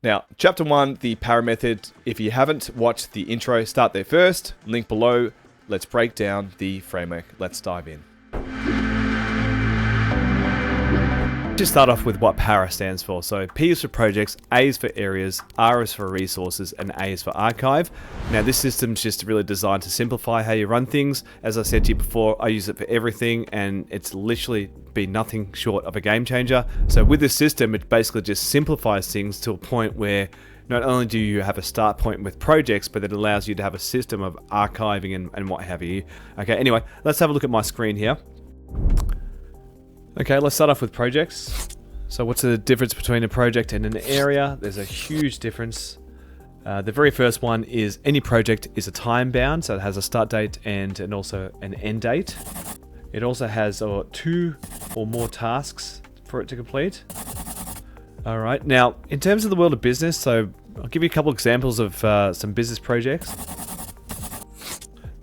Now, chapter 1, the power method. If you haven't watched the intro, start there first. Link below. Let's break down the framework. Let's dive in. Just start off with what POWER stands for. So P is for projects, A is for areas, R is for resources, and A is for archive. Now this system's just really designed to simplify how you run things. As I said to you before, I use it for everything and it's literally been nothing short of a game changer. So with this system, it basically just simplifies things to a point where not only do you have a start point with projects, but it allows you to have a system of archiving and what have you. Okay, anyway, let's have a look at my screen here. Okay, let's start off with projects. So what's the difference between a project and an area? There's a huge difference. The very first one is any project is a time bound, so it has a start date and also an end date. It also has 2 or more tasks for it to complete. All right, now in terms of the world of business, so I'll give you a couple examples of some business projects.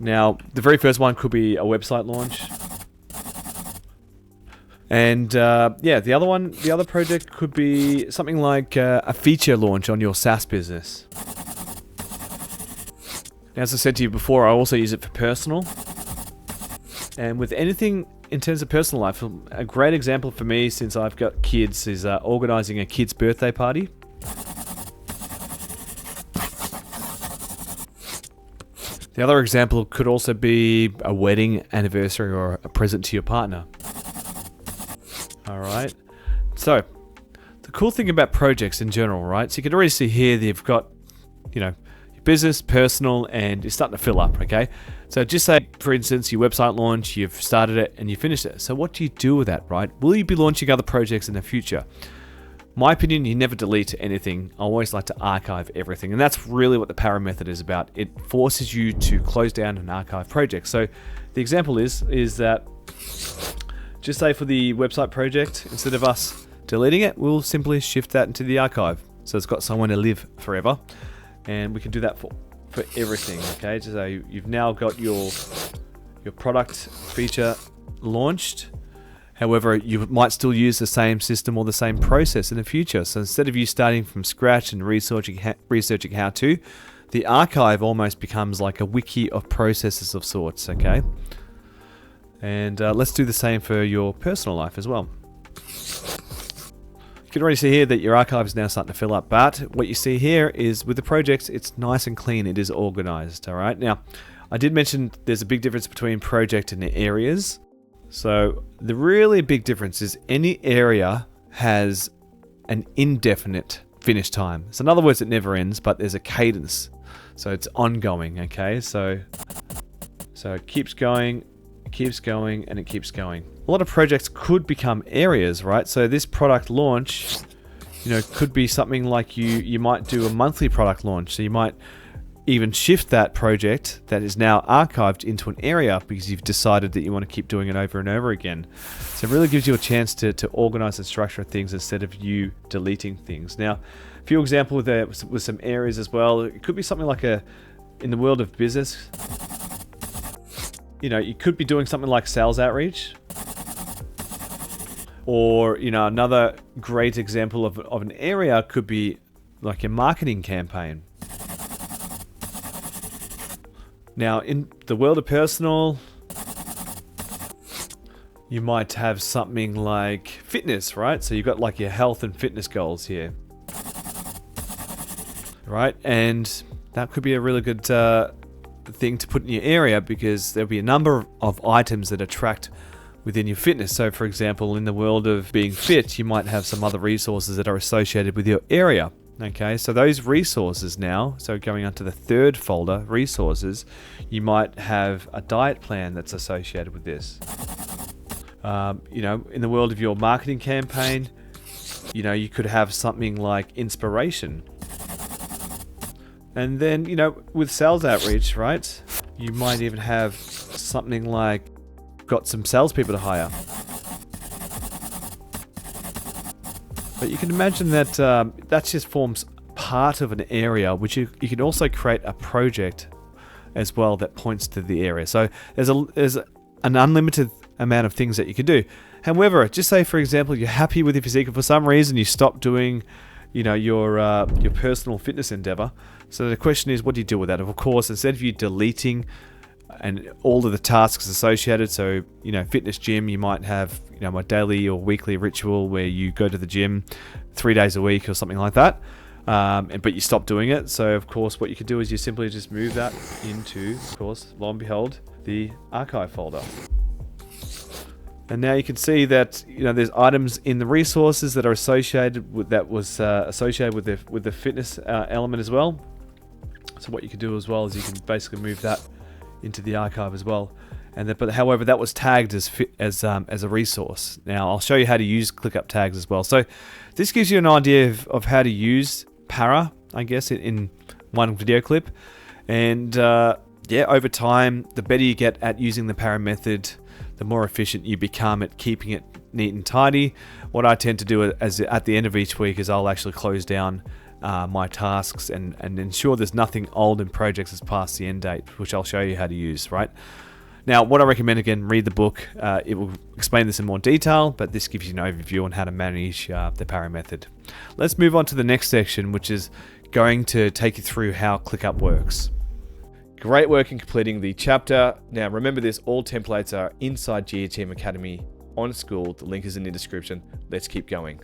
Now, the very first one could be a website launch. And the other project could be something like a feature launch on your SaaS business. Now, as I said to you before, I also use it for personal. And with anything in terms of personal life, a great example for me, since I've got kids, is organizing a kid's birthday party. The other example could also be a wedding anniversary or a present to your partner. All right, so the cool thing about projects in general, right? So you can already see here that you've got, your business, personal, and it's starting to fill up, okay? So just say, for instance, your website launch, you've started it and you finished it. So what do you do with that, right? Will you be launching other projects in the future? My opinion, you never delete anything. I always like to archive everything. And that's really what the power method is about. It forces you to close down and archive projects. So the example is that, just say for the website project, instead of us deleting it, we'll simply shift that into the archive. So it's got somewhere to live forever. And we can do that for everything, okay? So you've now got your product feature launched. However, you might still use the same system or the same process in the future. So instead of you starting from scratch and researching how to, the archive almost becomes like a wiki of processes of sorts, okay? And let's do the same for your personal life as well. You can already see here that your archive is now starting to fill up, but what you see here is with the projects, it's nice and clean. It is organized, all right? Now, I did mention there's a big difference between project and areas. So the really big difference is any area has an indefinite finish time. So in other words, it never ends, but there's a cadence. So it's ongoing, okay? So it keeps going, and it keeps going. A lot of projects could become areas, right? So this product launch, could be something like you might do a monthly product launch. So you might even shift that project that is now archived into an area because you've decided that you want to keep doing it over and over again. So it really gives you a chance to organize and structure things instead of you deleting things. Now, a few examples there with some areas as well. It could be something like in the world of business, you could be doing something like sales outreach. Or, another great example of an area could be like a marketing campaign. Now, in the world of personal, you might have something like fitness, right? So you've got like your health and fitness goals here. Right? And that could be a really good thing to put in your area because there'll be a number of items that are tracked within your fitness. So for example, in the world of being fit, you might have some other resources that are associated with your area. Okay, so those resources now, so going on to the third folder, resources, you might have a diet plan that's associated with this. In the world of your marketing campaign, you could have something like inspiration. And then, with sales outreach, right, you might even have something like got some salespeople to hire. But you can imagine that that just forms part of an area, which you can also create a project as well that points to the area. So there's an unlimited amount of things that you can do. However, just say for example you're happy with your physique and for some reason you stop doing your personal fitness endeavor. So the question is, what do you do with that? Of course, instead of you deleting and all of the tasks associated, so fitness gym, you might have my daily or weekly ritual where you go to the gym 3 days a week or something like that, but you stop doing it. So of course what you could do is you simply just move that into, of course, lo and behold, the archive folder. And now you can see that there's items in the resources that are associated with associated with the fitness element as well. So what you can do as well is you can basically move that into the archive as well. But however, that was tagged as a resource. Now I'll show you how to use ClickUp tags as well. So this gives you an idea of how to use Para, I guess, in one video clip. And over time, the better you get at using the Para method, the more efficient you become at keeping it neat and tidy. What I tend to do at the end of each week is I'll actually close down my tasks and ensure there's nothing old in projects that's past the end date, which I'll show you how to use, right? Now, what I recommend, again, read the book. It will explain this in more detail, but this gives you an overview on how to manage the Para method. Let's move on to the next section, which is going to take you through how ClickUp works. Great work in completing the chapter. Now, remember this, all templates are inside GTM Academy on School. The link is in the description. Let's keep going.